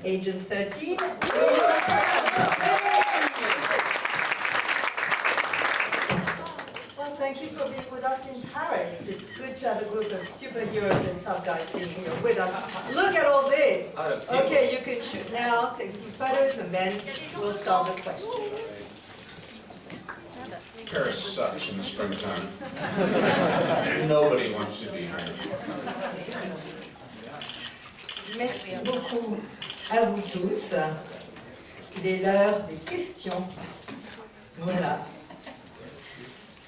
Agent 13. Well, thank you for being with us in Paris. It's good to have a group of superheroes and tough guys being here with us. Look at all this. Okay, you can shoot now, take some photos, and then we'll start the questions. Paris sucks in the springtime. Nobody wants to be here. Merci beaucoup à vous tous. Il est l'heure des questions. Voilà.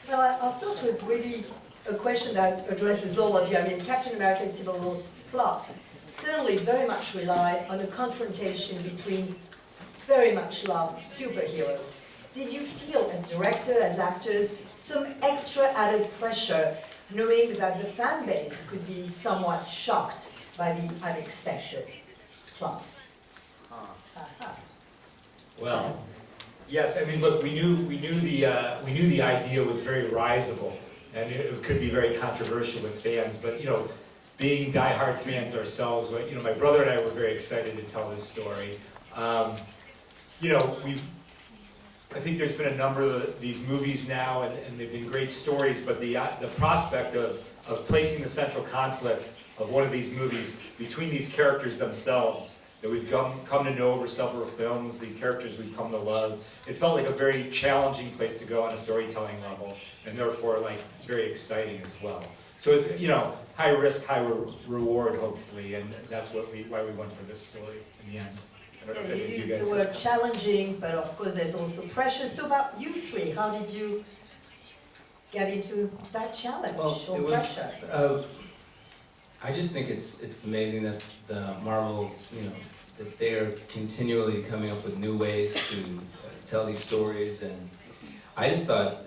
Well, I'll start with really a question that addresses all of you. I mean, Captain America Civil War's plot certainly very much rely on a confrontation between very much loved superheroes. Did you feel, as director, as actors, some extra added pressure, knowing that the fan base could be somewhat shocked by the unexpected plot? Well, yes. I mean, look, we knew the idea was very risible, and it could be very controversial with fans. But being diehard fans ourselves, my brother and I were very excited to tell this story. I think there's been a number of these movies now, and they've been great stories, but the prospect of placing the central conflict of one of these movies between these characters themselves that we've come to know over several films, these characters we've come to love, it felt like a very challenging place to go on a storytelling level, and therefore very exciting as well. So it's, high risk, high reward, hopefully, and that's why we went for this story in the end. Yeah, you used the word challenging, but of course there's also pressure. So about you three, how did you get into that challenge or pressure? I just think it's amazing that the Marvel, that they're continually coming up with new ways to tell these stories, and I just thought,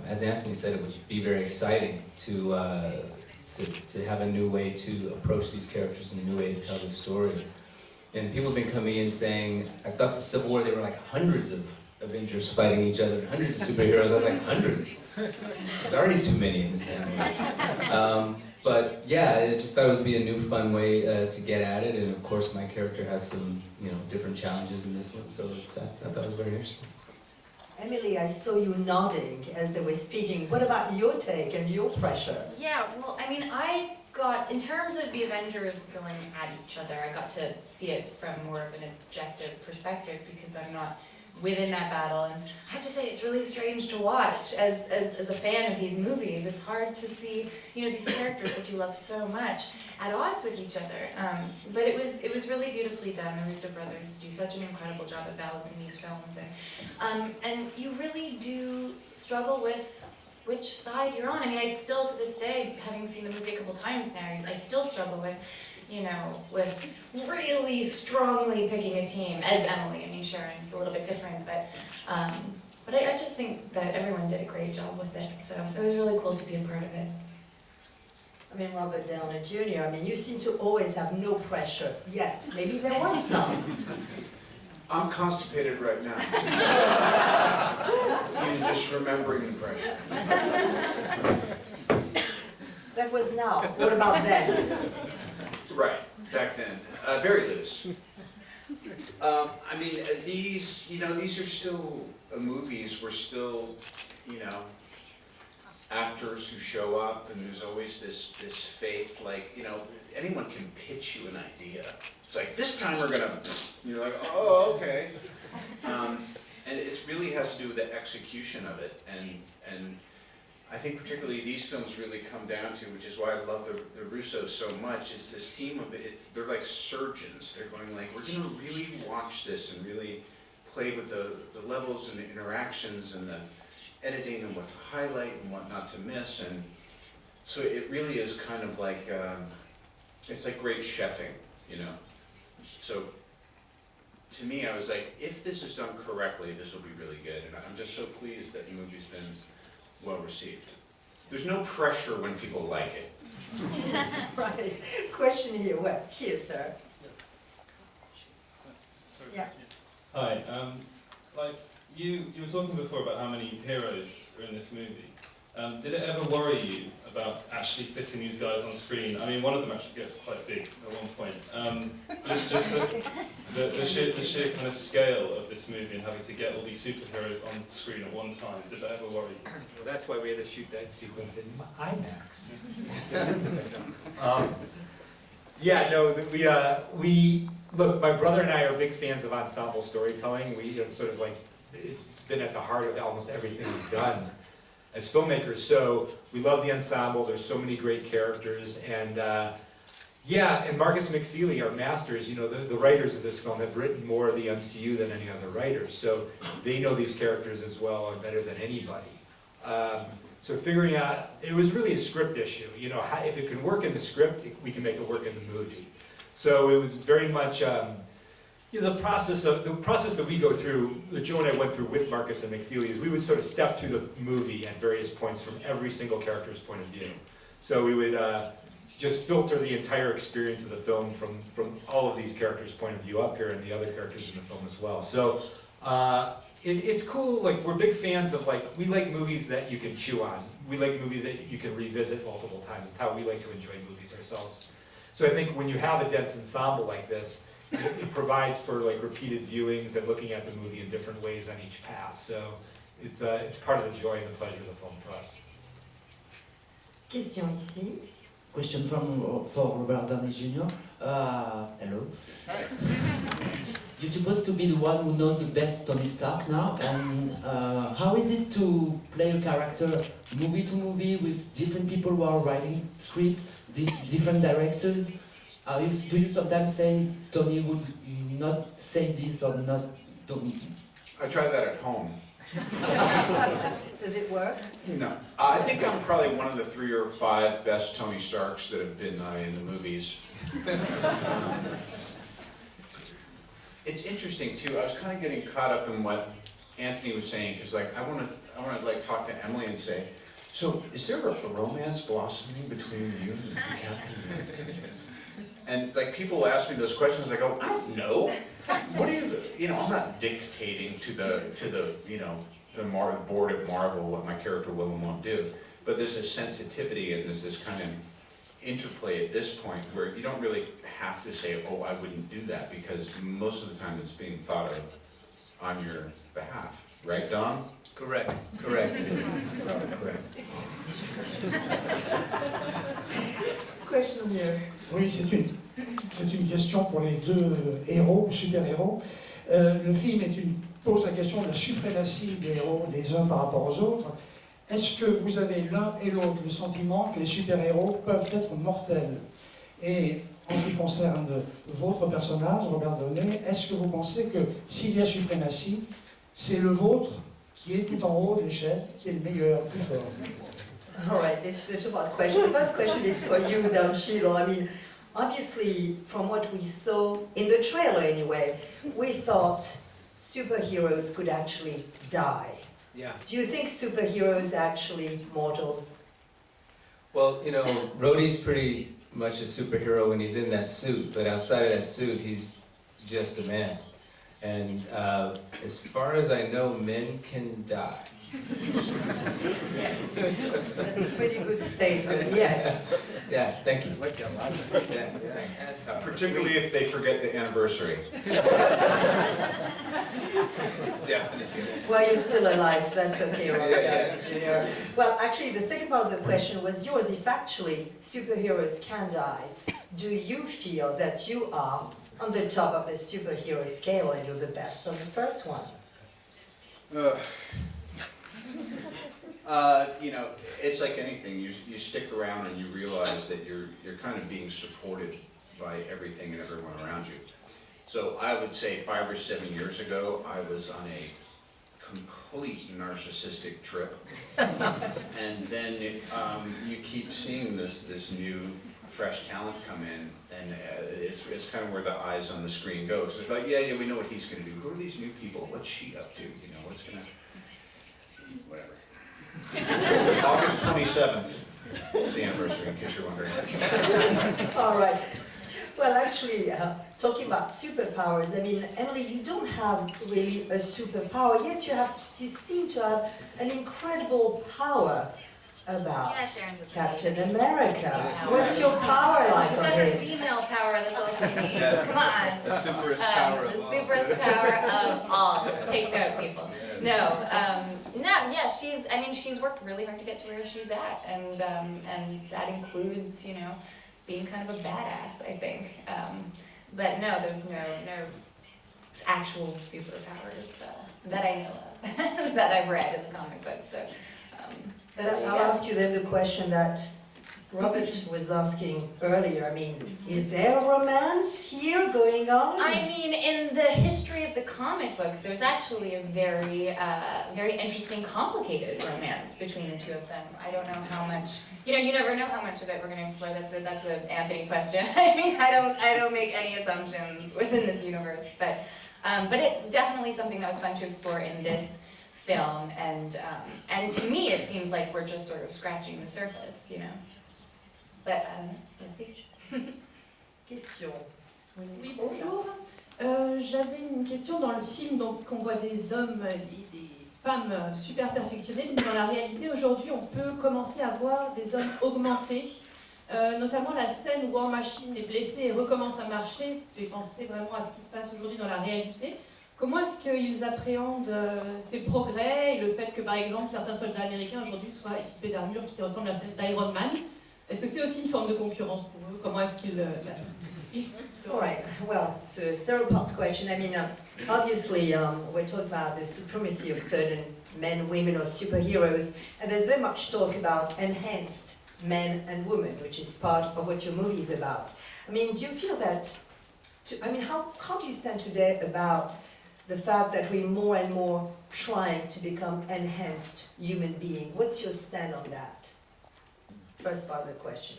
as Anthony said, it would be very exciting to have a new way to approach these characters and a new way to tell the story. And people have been coming in saying, I thought the Civil War, there were like hundreds of Avengers fighting each other, hundreds of superheroes. I was like, hundreds? There's already too many in this damn movie. But yeah, I just thought it would be a new fun way to get at it. And of course, my character has some, different challenges in this one. So I thought it was very interesting. Emily, I saw you nodding as they were speaking. What about your take and your pressure? Yeah, well, I mean, in terms of the Avengers going at each other, I got to see it from more of an objective perspective because I'm not within that battle. And I have to say, it's really strange to watch as a fan of these movies. It's hard to see, these characters that you love so much at odds with each other. But it was really beautifully done. The Russo brothers do such an incredible job of balancing these films, and you really do struggle with which side you're on. I mean, I still, to this day, having seen the movie a couple times now, I still struggle with, with really strongly picking a team, as Emily. I mean, Sharon's a little bit different, but I just think that everyone did a great job with it, so it was really cool to be a part of it. I mean, Robert Downey Jr., I mean, you seem to always have no pressure, yet. Maybe there was some. I'm constipated right now. Even just remembering the pressure. That was now. What about then? Right, back then. Very loose. I mean, these are still movies. We're still, actors who show up, and there's always this faith, anyone can pitch you an idea. It's like, this time we're gonna, you're like, oh, okay. And it really has to do with the execution of it, and I think particularly these films really come down to, which is why I love the Russos so much, is this team of they're like surgeons. They're going like, we're gonna really watch this and really play with the levels and the interactions and the editing and what to highlight and what not to miss, and so it really is kind of like, it's like great chefing, So to me, I was like, if this is done correctly, this will be really good, and I'm just so pleased that the movie's been well received. There's no pressure when people like it. Right. Question here. Well, here, sir. Yeah. Hi. You were talking before about how many heroes are in this movie. Did it ever worry you about actually fitting these guys on screen? I mean, one of them actually gets quite big at one point. Just the sheer kind of scale of this movie and having to get all these superheroes on screen at one time. Did that ever worry you? Well, that's why we had to shoot that sequence in IMAX. Yeah, no, we look. My brother and I are big fans of ensemble storytelling. It's sort of like it's been at the heart of almost everything we've done as filmmakers. So we love the ensemble. There's so many great characters, and yeah, and Marcus and McFeely are masters. You know, the writers of this film have written more of the MCU than any other writers, so they know these characters as well or better than anybody. So figuring out, it was really a script issue. You know, if it can work in the script, we can make it work in the movie. So it was very much, you know, the process that we go through, that Joe and I went through with Marcus and McFeely, is we would sort of step through the movie at various points from every single character's point of view. So we would just filter the entire experience of the film from all of these characters' point of view up here and the other characters in the film as well. So it's cool, like we're big fans of we like movies that you can chew on. We like movies that you can revisit multiple times. It's how we like to enjoy movies ourselves. So I think when you have a dense ensemble like this, it provides for repeated viewings and looking at the movie in different ways on each pass. So it's part of the joy and the pleasure of the film for us. Question ici. Question for Robert Downey Jr. Hello. You're supposed to be the one who knows the best Tony Stark now, and how is it to play a character movie to movie with different people who are writing scripts, different directors? Do you sometimes say Tony would not say this or not? I tried that at home. Does it work? No. I think I'm probably one of the 3 or 5 best Tony Starks that have been in the movies. It's interesting too. I was kind of getting caught up in what Anthony was saying, because I want to talk to Emily and say, so is there a romance blossoming between you and Captain? And people ask me those questions, I go, I don't know. What do you know? I'm not dictating to the board at Marvel what my character will and won't do. But there's this sensitivity and there's this kind of interplay at this point where you don't really have to say, oh, I wouldn't do that, because most of the time it's being thought of on your behalf. Right, Dom? Correct. Question here. Oui, c'est une question pour les deux héros, super-héros. Le film pose la question de la suprématie des héros des uns par rapport aux autres. Est-ce que vous avez l'un et l'autre le sentiment que les super-héros peuvent être mortels? Et en ce qui concerne votre personnage, Robert Downey, est-ce que vous pensez que s'il y a suprématie, c'est le vôtre qui est tout en haut de l'échelle, qui est le meilleur, le plus fort? All right, this is a two-part question. The first question is for you, Cheadle. I mean, obviously, from what we saw, in the trailer anyway, we thought superheroes could actually die. Yeah. Do you think superheroes are actually mortals? Well, you know, Rhodey's pretty much a superhero when he's in that suit, but outside of that suit, he's just a man. And as far as I know, men can die. Yes, that's a pretty good statement, yes. Yeah, thank you. Yeah. Particularly if they forget the anniversary. Definitely. Well, you're still alive, so that's okay, Robert Yeah. Downey Jr. Well, actually, the second part of the question was yours. If actually superheroes can die, do you feel that you are on the top of the superhero scale and you're the best on the first one? You know, it's like anything. You stick around and you realize that you're kind of being supported by everything and everyone around you. So I would say 5 or 7 years ago, I was on a complete narcissistic trip, and then you keep seeing this new, fresh talent come in, and it's kind of where the eyes on the screen go. So it's like, yeah, we know what he's going to do. Who are these new people? What's she up to? You know, what's going to, whatever. August 27th is the anniversary, in case you're wondering. All right. Well, actually, talking about superpowers, I mean, Emily, you don't have really a superpower, yet you seem to have an incredible power about Yeah, Sharon would Captain say. America? Power. What's your power like She's on got her him? female power, that's all she needs. Yes. Come on. The superest power The of all. superest power of all. Take note, people. She's worked really hard to get to where she's at, and that includes, being kind of a badass, I think. But no, there's no actual superpowers that I know of, that I've read in the comic book. So, But I'll ask you then the question that Robert was asking earlier. I mean, is there a romance here going on? I mean, in the history of the comic books, there's actually a very, very interesting, complicated romance between the two of them. I don't know how much. You never know how much of it we're going to explore. That's an Anthony question. I mean, I don't make any assumptions within this universe, but it's definitely something that was fun to explore in this film, and to me, it seems like we're just sort of scratching the surface, But we'll see. Question. Oui, bonjour. J'avais une question dans le film, donc on voit des hommes et des femmes super perfectionnés, mais dans la réalité aujourd'hui on peut commencer à voir des hommes augmentés, notamment la scène où War Machine est blessé et recommence à marcher, fait penser vraiment à ce qui se passe aujourd'hui dans la réalité. Comment est-ce qu'ils appréhendent ces progrès et le fait que par exemple certains soldats américains aujourd'hui soient équipés d'armures qui ressemblent à celle d'Iron Man? Est-ce que c'est aussi une forme de concurrence pour eux? Comment est-ce qu'ils... All right, well, it's a several-part question. I mean, obviously, we're talking about the supremacy of certain men, women, or superheroes, and there's very much talk about enhanced men and women, which is part of what your movie is about. I mean, do you feel that... how do you stand today about the fact that we're more and more trying to become enhanced human beings? What's your stand on that? First part of the question.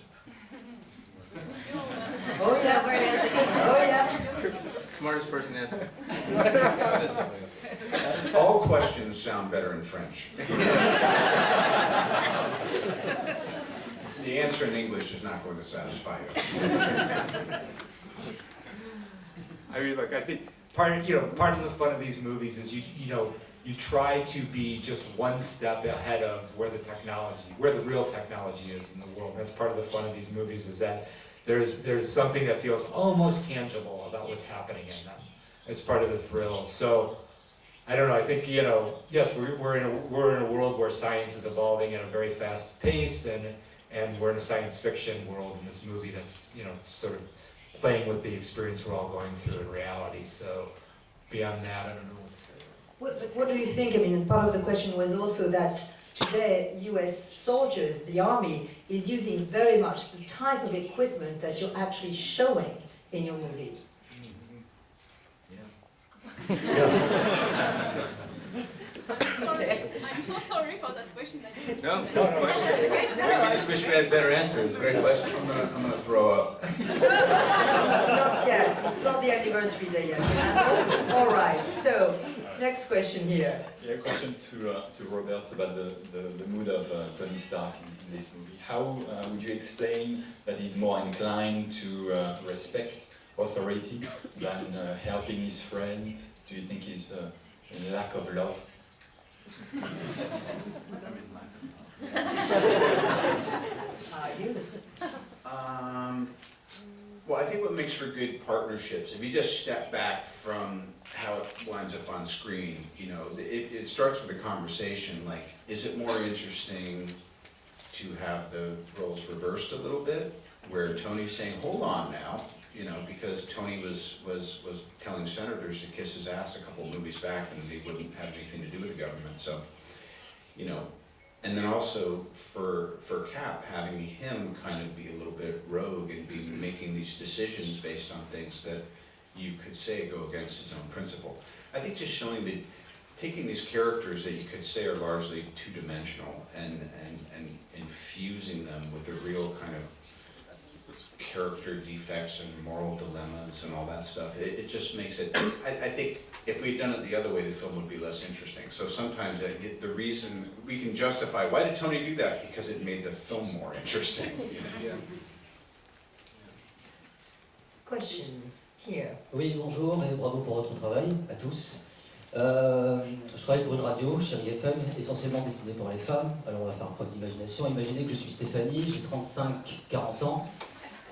Oh yeah, oh yeah. Smartest person answer. All questions sound better in French. The answer in English is not going to satisfy you. I think part of the fun of these movies is you try to be just one step ahead of where the real technology is in the world. That's part of the fun of these movies, is that there's something that feels almost tangible about what's happening in them. It's part of the thrill. So I don't know. I think yes, we're in a world where science is evolving at a very fast pace, and we're in a science fiction world in this movie that's sort of playing with the experience we're all going through in reality. So beyond that, I don't know what to say. What do you think? I mean, part of the question was also that today US soldiers, the army, is using very much the type of equipment that you're actually showing in your movies. I'm so sorry for that question. No question. We just wish we had better answers. Great question. I'm gonna throw up. Not yet. It's not the anniversary day yet. All right. So, next question here. Yeah, a question to Robert about the mood of Tony Stark in this movie. How would you explain that he's more inclined to respect authority than helping his friend? Do you think he's in lack of love? Are you? Well, I think what makes for good partnerships, if you just step back from how it winds up on screen, it starts with a conversation, like, is it more interesting to have the roles reversed a little bit, where Tony's saying, hold on now, because Tony was telling senators to kiss his ass a couple of movies back and they wouldn't have anything to do with the government, so, and then also for Cap, having him kind of be a little bit rogue and be making these decisions based on things that you could say go against his own principle. I think just showing that, taking these characters that you could say are largely two-dimensional and infusing them with a real kind of character defects and moral dilemmas and all that stuff, it just makes it, I think if we'd done it the other way, the film would be less interesting. So sometimes the reason we can justify, why did Tony do that? Because it made the film more interesting. Yeah. Question here. Oui, bonjour et bravo pour votre travail à tous. Je travaille pour une radio, Chérie FM, essentiellement destinée pour les femmes. Alors on va faire un point d'imagination. Imaginez que je suis Stéphanie, j'ai 35-40 ans.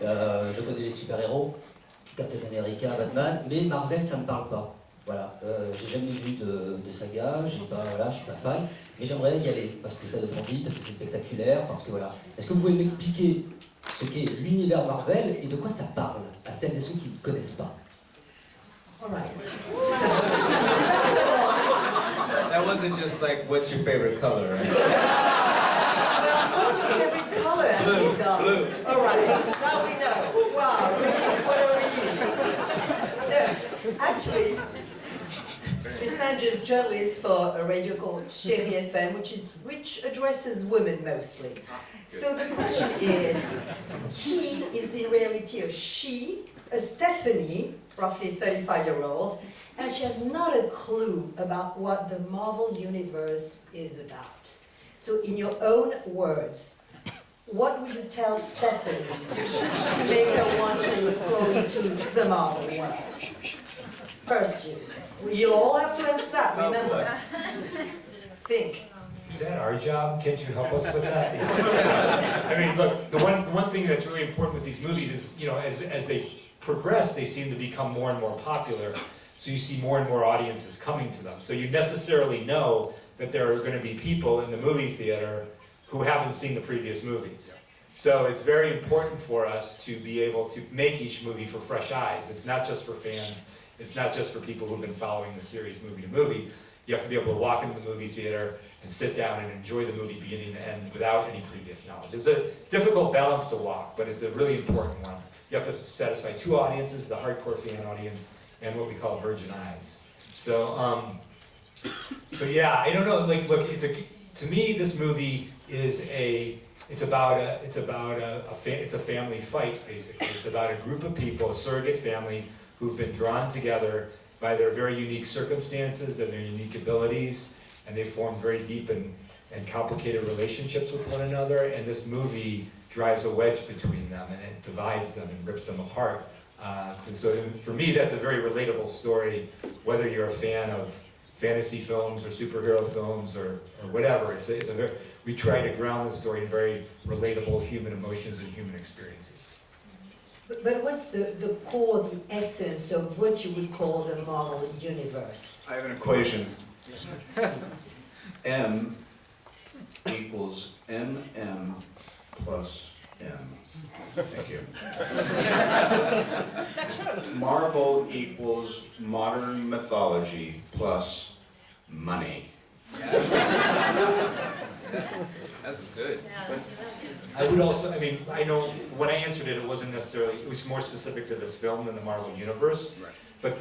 Je connais les super-héros, Captain America, Batman, mais Marvel, ça ne me parle pas. Voilà, j'ai jamais vu de saga, je suis pas fan, mais j'aimerais y aller, parce que ça donne envie, parce que c'est spectaculaire, parce que voilà. Est-ce que vous pouvez m'expliquer ce qu'est l'univers Marvel et de quoi ça parle, à celles et ceux qui ne connaissent pas? All right. That wasn't just like, what's your favorite color, right? What's your favorite color? Blue. Blue. All right, now we know. Wow, relief, what a relief. No, actually, this man is journalist for a radio called Chérie FM, which addresses women mostly. So the question is, he is in reality a she, a Stephanie, roughly 35-year-old, and she has not a clue about what the Marvel Universe is about. So in your own words, what would you tell Stephanie to make her want to go into the Marvel world? First you. You'll all have to answer that, remember. Think. Is that our job? Can't you help us with that? I mean, look, the one thing that's really important with these movies is, you know, as they progress, they seem to become more and more popular. So you see more and more audiences coming to them. So you necessarily know that there are going to be people in the movie theater who haven't seen the previous movies. So it's very important for us to be able to make each movie for fresh eyes. It's not just for fans. It's not just for people who've been following the series movie to movie. You have to be able to walk into the movie theater and sit down and enjoy the movie beginning to end without any previous knowledge. It's a difficult balance to walk, but it's a really important one. You have to satisfy two audiences, the hardcore fan audience and what we call virgin eyes. So yeah, I don't know. Like, look, to me, this movie is it's a family fight, basically. It's about a group of people, a surrogate family, who've been drawn together by their very unique circumstances and their unique abilities, and they form very deep and complicated relationships with one another, and this movie drives a wedge between them, and it divides them and rips them apart. And so for me, that's a very relatable story, whether you're a fan of fantasy films or superhero films or whatever. We try to ground the story in very relatable human emotions and human experiences. But what's the core, the essence of what you would call the Marvel Universe? I have an equation. M equals MM plus M. Thank you. Marvel equals modern mythology plus money. That's good. I would also, I mean, I know when I answered it, it wasn't necessarily, it was more specific to this film than the Marvel Universe. Right. But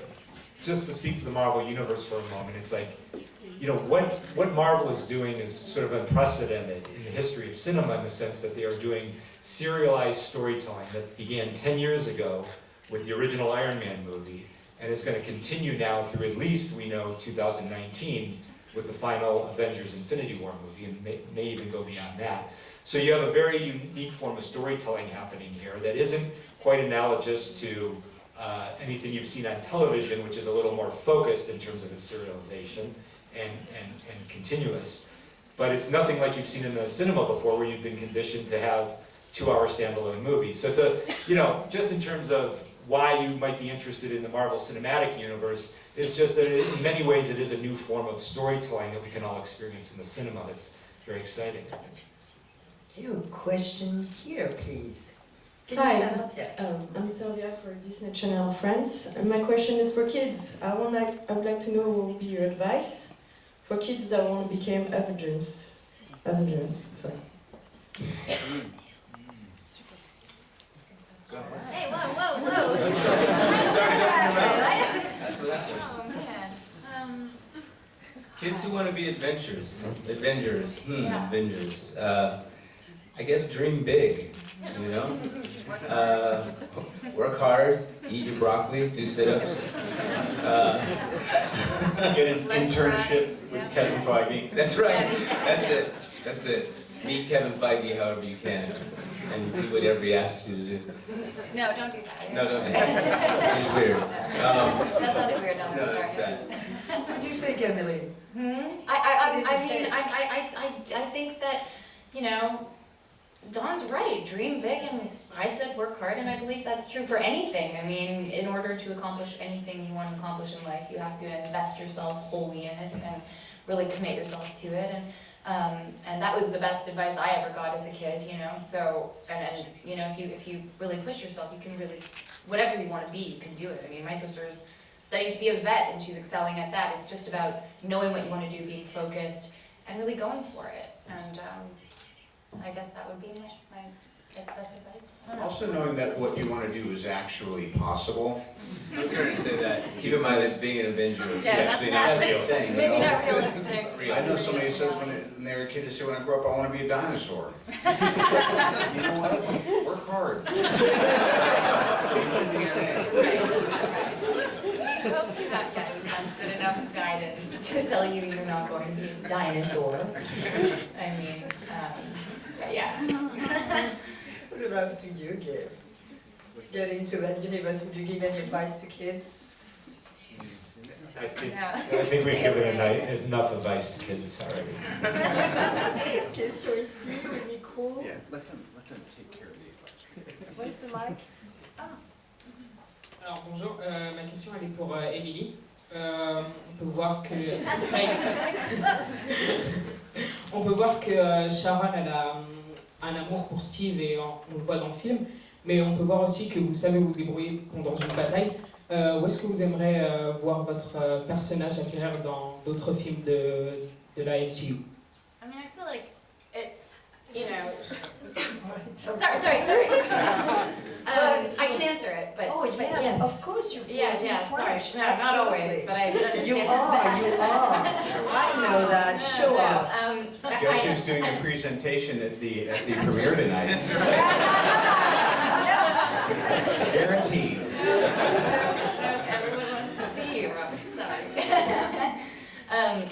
just to speak to the Marvel Universe for a moment, it's like, you know, what Marvel is doing is sort of unprecedented in the history of cinema in the sense that they are doing serialized storytelling that began 10 years ago with the original Iron Man movie, and is going to continue now through at least, we know, 2019 with the final Avengers Infinity War movie, and may even go beyond that. So you have a very unique form of storytelling happening here that isn't quite analogous to anything you've seen on television, which is a little more focused in terms of its serialization and continuous. But it's nothing like you've seen in the cinema before, where you've been conditioned to have 2-hour standalone movies. So it's just in terms of why you might be interested in the Marvel Cinematic Universe, it's just that in many ways it is a new form of storytelling that we can all experience in the cinema that's very exciting. You have a question here, please. Can Hi, you stand up? Yeah. I'm Sylvia for Disney Channel France, and my question is for kids. I would like to know what would be your advice for kids that want to become Avengers. Sorry. Hey, whoa. That's what happened. Oh, man. Kids who want to be Avengers. Yeah. Avengers. I guess dream big, you know? Work hard, eat your broccoli, do sit-ups. Get an internship with Kevin Feige. That's right, that's it. Meet Kevin Feige however you can, and do whatever he asks you to do. No, don't do that. No, don't do that. She's weird. That sounded weird, no, No, I'm that's sorry. bad. What do you think, think, Emily? I think that, you know, Dawn's right. Dream big, and I said work hard, and I believe that's true for anything. I mean, in order to accomplish anything you want to accomplish in life, you have to invest yourself wholly in it and really commit yourself to it. And that was the best advice I ever got as a kid, you know. So, and you know, if you really push yourself, you can really, whatever you want to be, you can do it. I mean, my sister's studying to be a vet, and she's excelling at that. It's just about knowing what you want to do, being focused, and really going for it. And I guess that would be my best advice. Also knowing that what you want to do is actually possible. I was going to say that. Keep in mind that being an Avenger is actually not the thing. Maybe not realistic. I know somebody says when they were a kid, they say, when I grow up, I want to be a dinosaur. You know what? Work hard. Change your DNA. I hope you have good enough guidance to tell you you're not going to be a dinosaur. I mean, yeah. What advice would you give? Getting to that universe, would you give any advice to kids? I think we've given enough advice to kids already. Question ici, le micro. Yeah, let them take care of the advice. Where's the mic? Alors bonjour, ma question elle est pour Emily. On peut voir que Sharon elle a un amour pour Steve et on le voit dans le film, mais on peut voir aussi que vous savez vous débrouiller dans une bataille. Où est-ce que vous aimeriez voir votre personnage acquérir dans d'autres films de la MCU? I mean, I feel like it's, you know. Sorry. I can answer it, but. Oh, yeah, yes. of course you're Yeah, French. sorry. No, not always, but I understand. You are. I know that. Show off. Guess who's doing a presentation at the premiere tonight? Guaranteed. Everyone wants to see you, Robert. Sorry.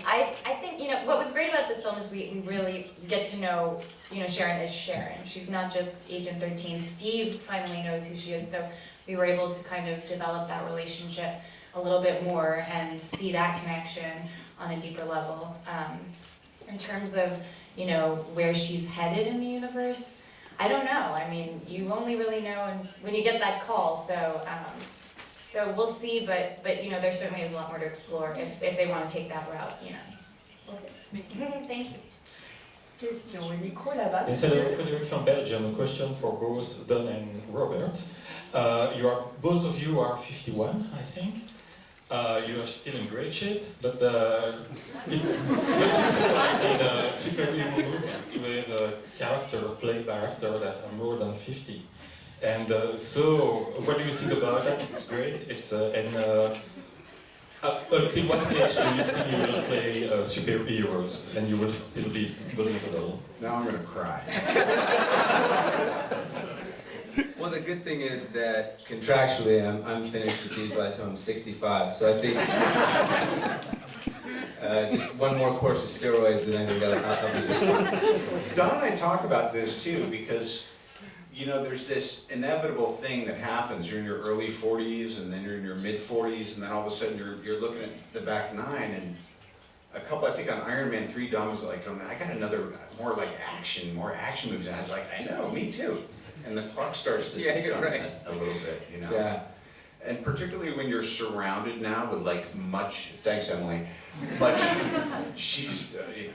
I think, you know, what was great about this film is we really get to know, you know, Sharon is Sharon. She's not just Agent 13. Steve finally knows who she is, so we were able to kind of develop that relationship a little bit more and see that connection on a deeper level. In terms of, you know, where she's headed in the universe, I don't know. I mean, you only really know when you get that call, so we'll see, but you know, there certainly is a lot more to explore if they want to take that route, you know. We'll see. Thank you. Question, le micro là-bas. Yes, hello, Frederick from Belgium. A question for both Don and Robert. Both of you are 51, I think. You are still in great shape, but it's like in superhero movies to have a character played by actors that are more than 50. And so, what do you think about that? It's great. Until what age do you think you will play superheroes and you will still be believable? Now I'm going to cry. Well, the good thing is that contractually I'm finished with these by the time I'm 65, so I think just one more course of steroids and I think I'll be just fine. Don and I talk about this too because, you know, there's this inevitable thing that happens. You're in your early 40s and then you're in your mid 40s and then all of a sudden you're looking at the back nine and a couple, I think on Iron Man 3, Don was like, oh, I got another more action movies. And I was like, I know, me too. And the clock starts to tick on that a little bit, you know? Yeah. And particularly when you're surrounded now with thanks Emily, she's, you know,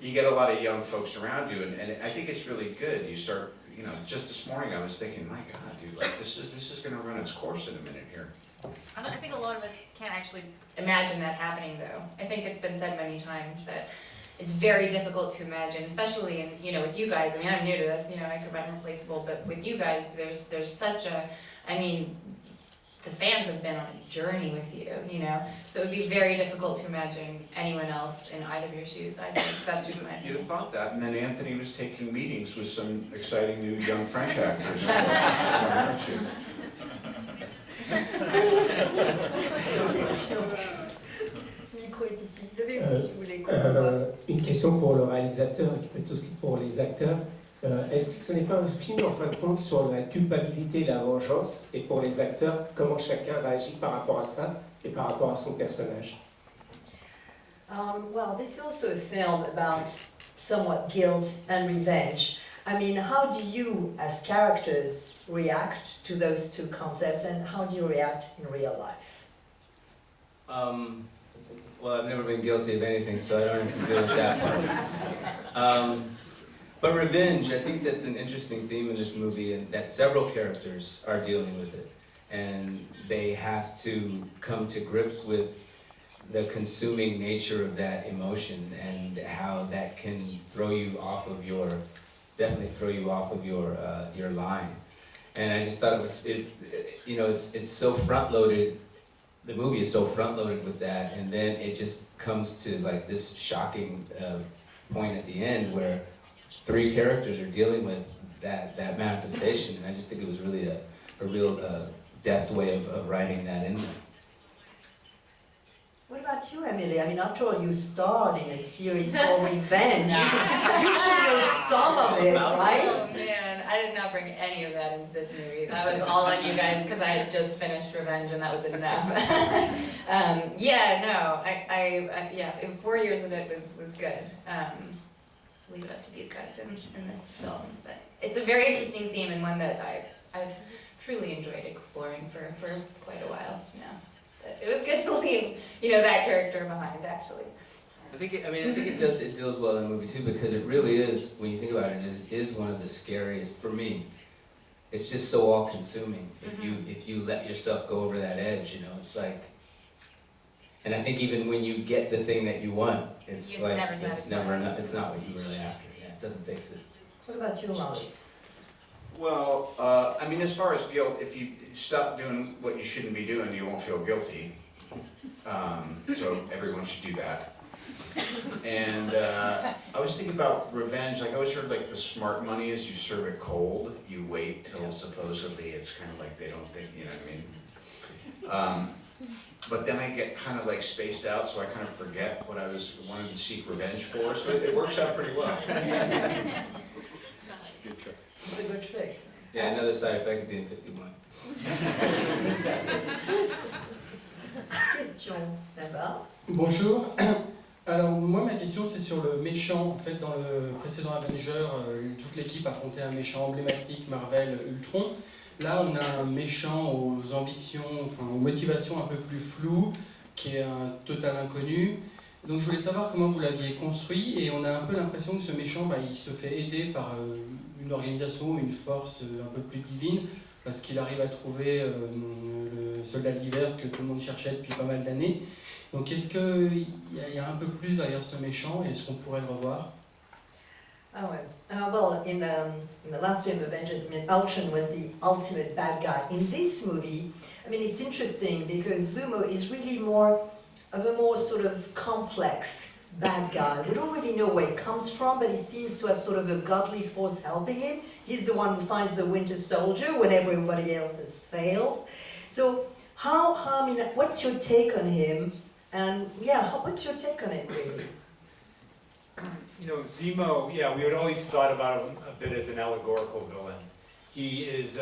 you get a lot of young folks around you and I think it's really good. You start, you know, just this morning I was thinking, my God, dude, this is gonna run its course in a minute here. I think a lot of us can't actually imagine that happening, though. I think it's been said many times that it's very difficult to imagine, especially in, you know, with you guys. I mean, I'm new to this, you know, I could be unreplaceable, but with you guys, there's such a, I mean, the fans have been on a journey with you, you know, so it would be very difficult to imagine anyone else in either of your shoes. I think that's just my opinion. You'd have thought that, and then Anthony was taking meetings with some exciting new young French actors. Aren't you? Micro est ici. Levez-vous si vous voulez. Une question pour le réalisateur et peut-être aussi pour les acteurs. Est-ce que ce n'est pas un film en fin de compte sur la culpabilité et la vengeance et pour les acteurs, comment chacun réagit par rapport à ça et par rapport à son personnage? Well, this is also a film about somewhat guilt and revenge. I mean, how do you, as characters, react to those two concepts, and how do you react in real life? Well, I've never been guilty of anything, so I don't have to deal with that part. But revenge, I think that's an interesting theme in this movie, and that several characters are dealing with it. And they have to come to grips with the consuming nature of that emotion and how that can throw you off of your, definitely throw you off of your line. And I just thought it was, you know, it's so front-loaded. The movie is so front-loaded with that, and then it just comes to like this shocking point at the end where three characters are dealing with that manifestation, and I just think it was really a real deft way of writing that in there. What about you, Emily? I mean, after all, you starred in a series called Revenge. You should know some of it, right? Oh man, I did not bring any of that into this movie. That was all on you guys because I had just finished Revenge and that was enough. Yeah, no, yeah, 4 years of it was good. Leave it up to these guys in this film. But it's a very interesting theme and one that I've truly enjoyed exploring for quite a while now. But it was good to leave, you know, that character behind, actually. I think it deals well in the movie too, because it really is, when you think about it, is one of the scariest for me. It's just so all-consuming. If you let yourself go over that edge, you know, it's like. And I think even when you get the thing that you want, it's like it's never enough. It's not what you really after. Yeah, it doesn't fix it. What about you, Molly? Well, I mean, as far as guilt, if you stop doing what you shouldn't be doing, you won't feel guilty. So everyone should do that. And I was thinking about revenge. Like I always heard, like the smart money is you serve it cold. You wait till supposedly it's kind of like they don't think, you know what I mean? But then I get kind of like spaced out, so I kind of forget what I wanted to seek revenge for. So it works out pretty well. Good trick. It's a good trick. Yeah, another side effect of being 51. Question là-bas. Bonjour. Alors moi ma question c'est sur le méchant. En fait dans le précédent Avengers, toute l'équipe affrontait un méchant emblématique, Marvel, Ultron. Là on a un méchant aux ambitions, enfin aux motivations un peu plus floues, qui est un total inconnu. Donc je voulais savoir comment vous l'aviez construit, et on a un peu l'impression que ce méchant, il se fait aider par une organisation, une force un peu plus divine, parce qu'il arrive à trouver le soldat de l'hiver que tout le monde cherchait depuis pas mal d'années. Donc est-ce qu'il y a un peu plus derrière ce méchant, et est-ce qu'on pourrait le revoir? Well, in the last film, Avengers, I mean, Ultron was the ultimate bad guy. In this movie, I mean, it's interesting because Zemo is really more of a more sort of complex bad guy. We don't really know where he comes from, but he seems to have sort of a godly force helping him. He's the one who finds the Winter Soldier when everybody else has failed. So, I mean, what's your take on him? And yeah, what's your take on it, really? You know, Zemo, yeah, we had always thought about him a bit as an allegorical villain. He is,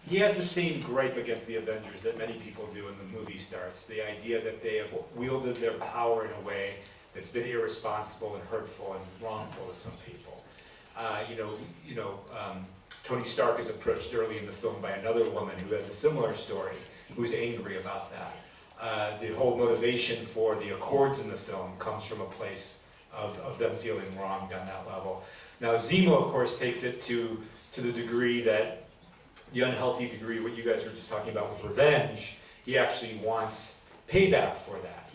he has the same gripe against the Avengers that many people do when the movie starts. The idea that they have wielded their power in a way that's been irresponsible and hurtful and wrongful to some people. Tony Stark is approached early in the film by another woman who has a similar story, who's angry about that. The whole motivation for the accords in the film comes from a place of them feeling wronged on that level. Now Zemo, of course, takes it to the degree that, the unhealthy degree, what you guys were just talking about with revenge, he actually wants payback for that.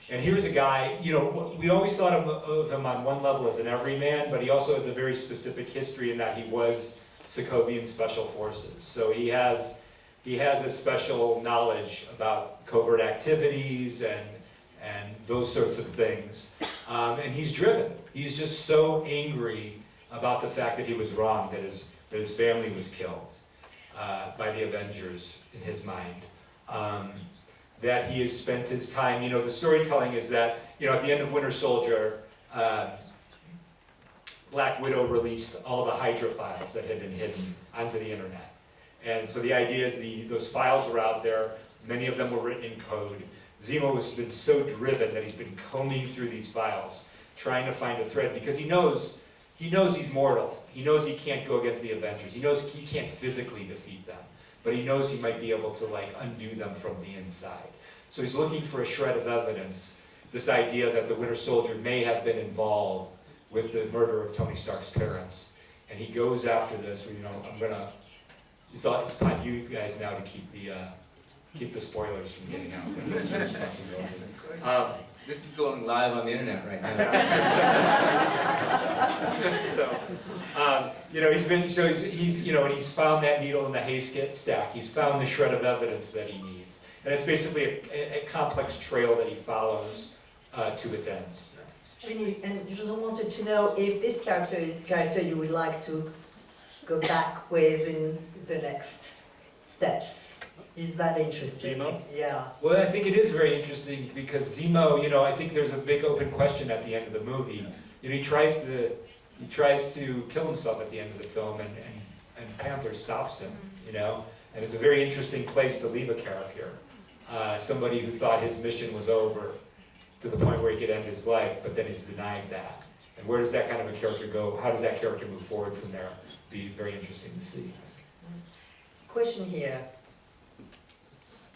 And here's a guy, you know, we always thought of him on one level as an everyman, but he also has a very specific history in that he was Sokovian Special Forces. So he has a special knowledge about covert activities and those sorts of things. And he's driven. He's just so angry about the fact that he was wrong, that his family was killed by the Avengers in his mind. That he has spent his time, you know, the storytelling is that, you know, at the end of Winter Soldier, Black Widow released all the Hydra files that had been hidden onto the internet. And so the idea is those files were out there, many of them were written in code. Zemo has been so driven that he's been combing through these files, trying to find a thread, because he knows he's mortal. He knows he can't go against the Avengers. He knows he can't physically defeat them, but he knows he might be able to like undo them from the inside. So he's looking for a shred of evidence, this idea that the Winter Soldier may have been involved with the murder of Tony Stark's parents. And he goes after this, it's upon you guys now to keep the spoilers from getting out. This is going live on the internet right now. He's found that needle in the haystack stack. He's found the shred of evidence that he needs. And it's basically a complex trail that he follows to its end. And you just wanted to know if this character is a character you would like to go back with in the next steps. Is that interesting? Zemo? Yeah. Well, I think it is very interesting because Zemo, I think there's a big open question at the end of the movie. He tries to kill himself at the end of the film, and Panther stops him. And it's a very interesting place to leave a character. Somebody who thought his mission was over to the point where he could end his life, but then he's denied that. And where does that kind of a character go? How does that character move forward from there? Be very interesting to see. Question here.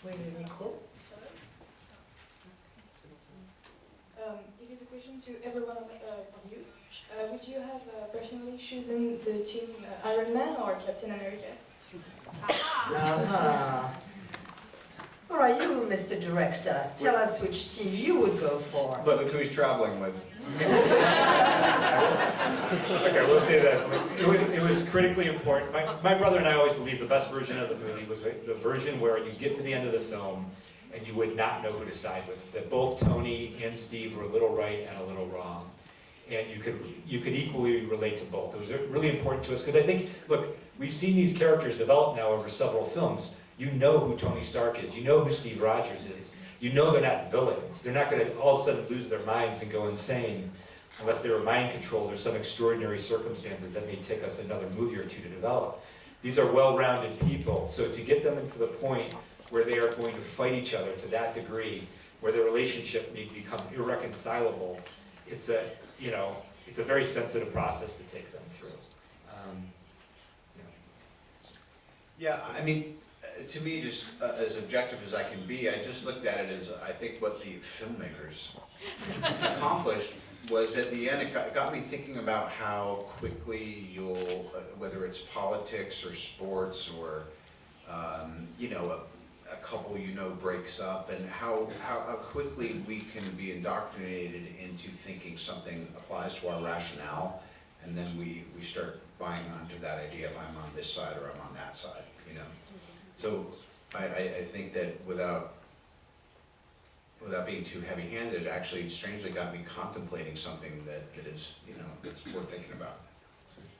With the micro. It is a question to every one of you. Would you have personally chosen the team Iron Man or Captain America? All right, you, Mr. Director, tell us which team you would go for. Look who he's traveling with. Okay, we'll say this. It was critically important. My brother and I always believed the best version of the movie was the version where you get to the end of the film and you would not know who to side with. That both Tony and Steve were a little right and a little wrong. And you could equally relate to both. It was really important to us because I think, look, we've seen these characters develop now over several films. You know who Tony Stark is. You know who Steve Rogers is. You know they're not villains. They're not going to all of a sudden lose their minds and go insane unless they were mind controlled or some extraordinary circumstances that may take us another movie or two to develop. These are well-rounded people. So to get them into the point where they are going to fight each other to that degree, where their relationship may become irreconcilable, it's a very sensitive process to take them through. Yeah, I mean, to me, just as objective as I can be, I just looked at it as I think what the filmmakers accomplished was at the end, it got me thinking about how quickly you'll, whether it's politics or sports or, a couple breaks up, and how quickly we can be indoctrinated into thinking something applies to our rationale, and then we start buying onto that idea if I'm on this side or I'm on that side, So I think that without being too heavy-handed, it actually strangely got me contemplating something that is, that's worth thinking about.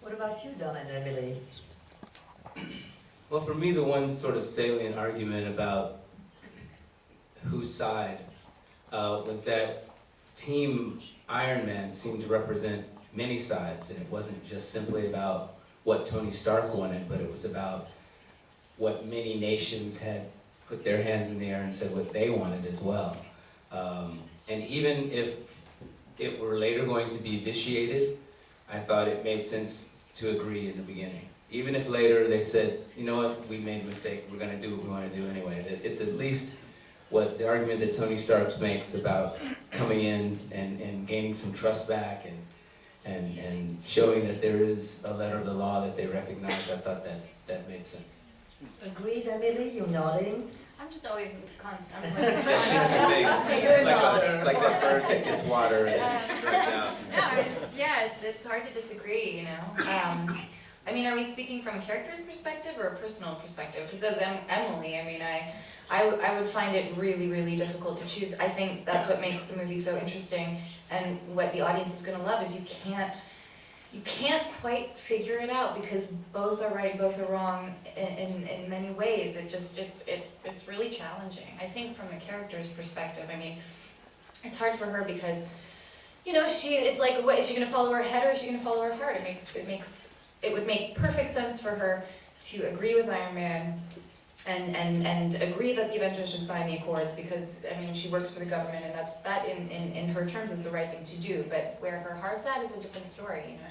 What about you, Don and Emily? Well, for me, the one sort of salient argument about whose side was that Team Iron Man seemed to represent many sides, and it wasn't just simply about what Tony Stark wanted, but it was about what many nations had put their hands in the air and said what they wanted as well. And even if it were later going to be vitiated, I thought it made sense to agree in the beginning. Even if later they said, you know what, we made a mistake, we're going to do what we want to do anyway. At least what the argument that Tony Stark makes about coming in and gaining some trust back and showing that there is a letter of the law that they recognize, I thought that made sense. Agreed, Emily? You're nodding? I'm just always constant. It's like that bird that gets water and turns out. It's hard to disagree, I mean, are we speaking from a character's perspective or a personal perspective? Because as Emily, I would find it really, really difficult to choose. I think that's what makes the movie so interesting, and what the audience is going to love is you can't quite figure it out because both are right, both are wrong in many ways. It's really challenging. I think from the character's perspective, it's hard for her because, it's like, what, is she going to follow her head or is she going to follow her heart? It would make perfect sense for her to agree with Iron Man and agree that the Avengers should sign the accords because, I mean, she works for the government and that in her terms is the right thing to do, but where her heart's at is a different story, you know,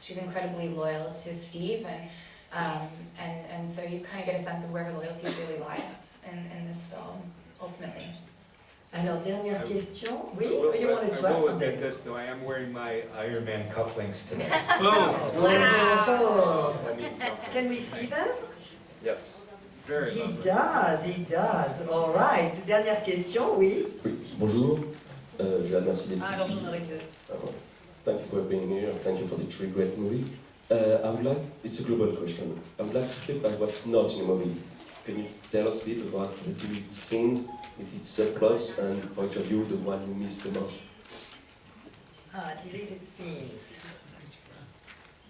she's incredibly loyal to Steve and so you kind of get a sense of where her loyalties really lie in this film, ultimately. Alors, dernière question. Oui, you I wanted to add will something? admit this, though, I am wearing my Iron Man cufflinks today. Wow. That means something. Can we see them? Yes. Very He lovely. does. All right. Dernière question, oui. Oui, bonjour. Je vous remercie d'être Alors, ici. j'en aurai deux. Thank you for being here. Thank you for the three great movie. I would like, it's a global question. I would like to flip by what's not in a movie. Can you tell us a bit about the deleted scenes, with its subplots, and for each of you, the one you missed the most? Deleted scenes.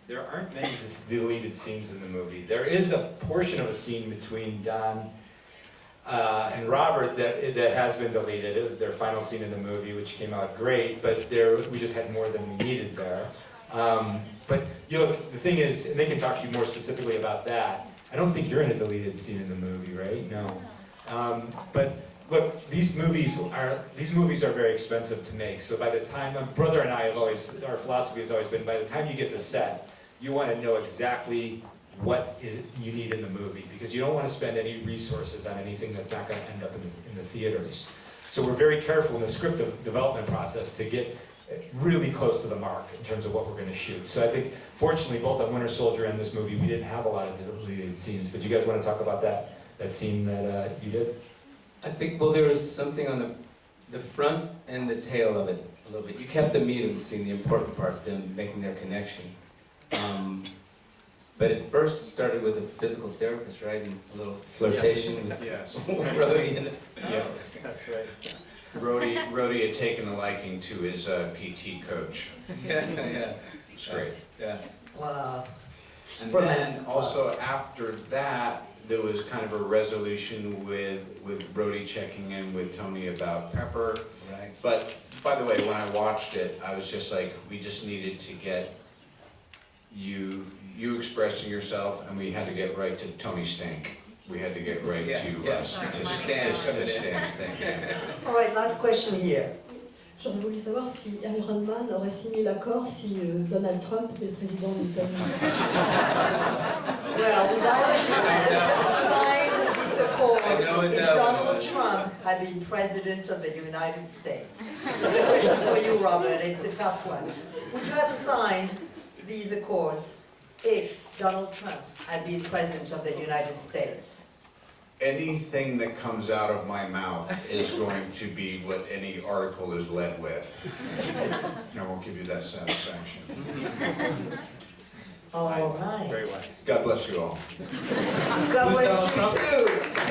There aren't many deleted scenes in the movie. There is a portion of a scene between Don and Robert that has been deleted. It was their final scene in the movie, which came out great, but we just had more than we needed there. But you know, the thing is, and they can talk to you more specifically about that. I don't think you're in a deleted scene in the movie, right? No. But look, these movies are very expensive to make. So by the time, my brother and I our philosophy has always been, by the time you get to set, you want to know exactly what you need in the movie, because you don't want to spend any resources on anything that's not going to end up in the theaters. So we're very careful in the script development process to get really close to the mark in terms of what we're going to shoot. So I think, fortunately, both on Winter Soldier and this movie, we didn't have a lot of deleted scenes. But you guys want to talk about that scene that you did? I think, well, there was something on the front and the tail of it a little bit. You kept the meat of the scene, the important part, them making their connection. But it first started with a physical therapist, right? And a little flirtation with Yes. Rhodey in it. Yeah, that's right. Rhodey had taken a liking to his PT coach. Yeah. It's great. Yeah. Wow. And then also after that, there was kind of a resolution with Rhodey checking in with Tony about Pepper. Right. But by the way, when I watched it, I was just like, we just needed to get you expressing yourself, and we had to get right to Tony Stink. We had to get right to Stan. All right, last question here. J'aurais voulu savoir si Iron Man aurait signé l'accord si Donald Trump était président des États-Unis. Well, would I sign this accord if Donald Trump had been president of the United States? This is a question for you, Robert. It's a tough one. Would you have signed these accords if Donald Trump had been president of the United States? Anything that comes out of my mouth is going to be what any article is led with. I won't give you that satisfaction. All right. Very wise. God bless you all. God bless you too.